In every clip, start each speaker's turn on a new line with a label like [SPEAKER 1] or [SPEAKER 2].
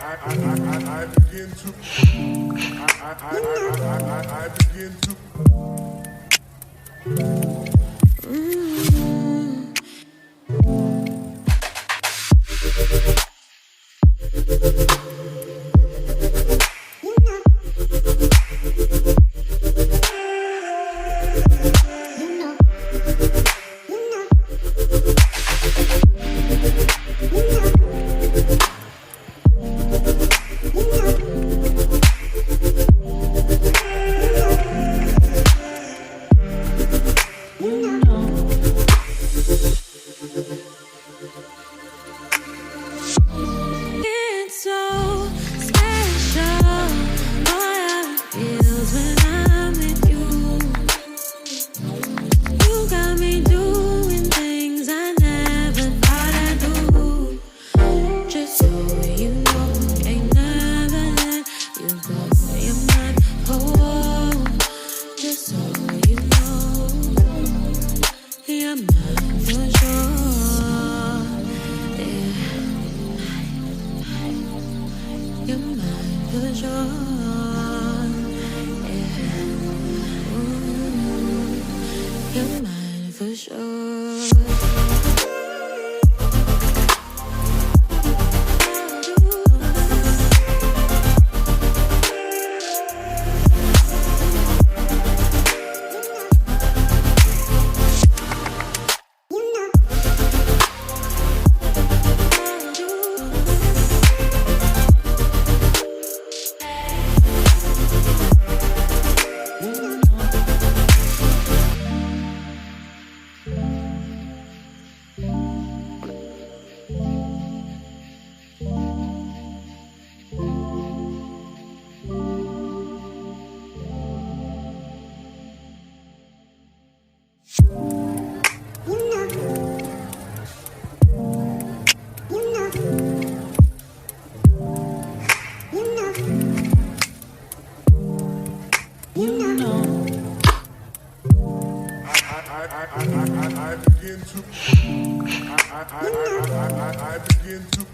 [SPEAKER 1] I begin to I begin to I begin to I begin to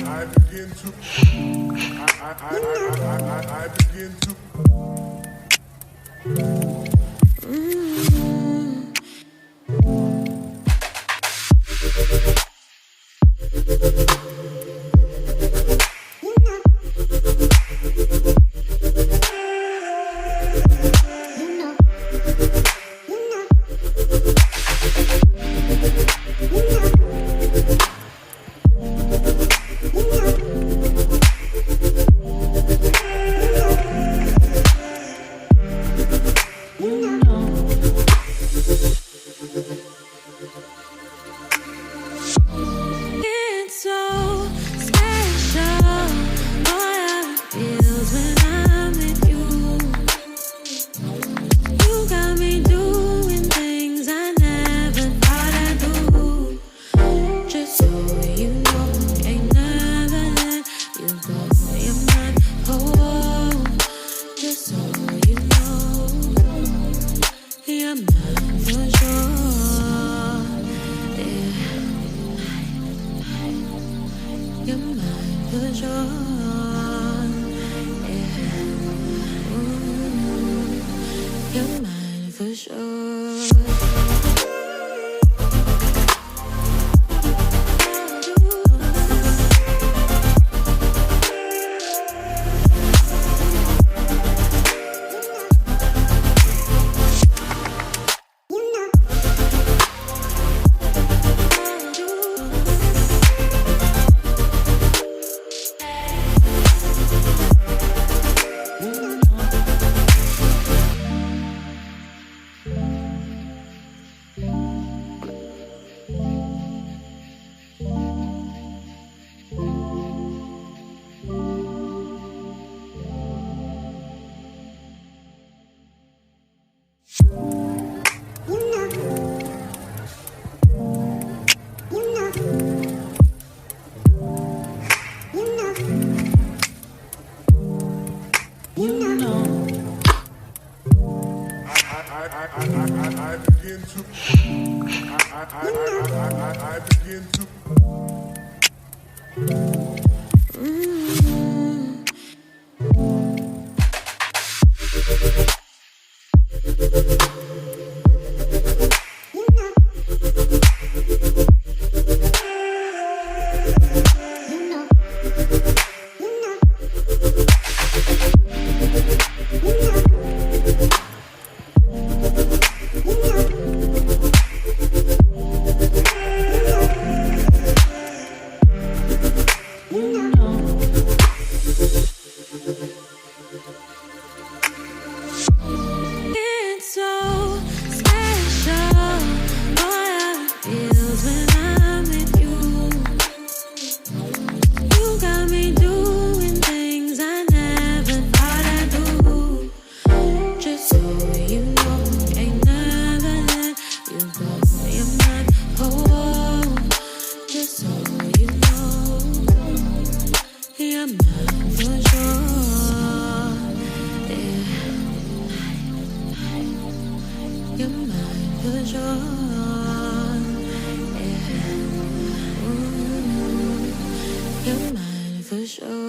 [SPEAKER 1] I begin to I begin to
[SPEAKER 2] It's so special, boy, how it feels when I'm with you. You got me doing things I never thought I'd do. Just so you know, ain't never let you go. You're my whole. Just so you know, you're mine for sure. You're mine for sure. Yeah. Ooh, you're mine for sure.
[SPEAKER 1] I begin to. I begin to.
[SPEAKER 2] It's so special, boy, how it feels when I'm with you. You got me doing things I never thought I'd do. Just so you know, ain't never let you go. You're my whole. Just so you know, you're mine for sure. You're mine for sure. Yeah. Ooh, you're mine for sure.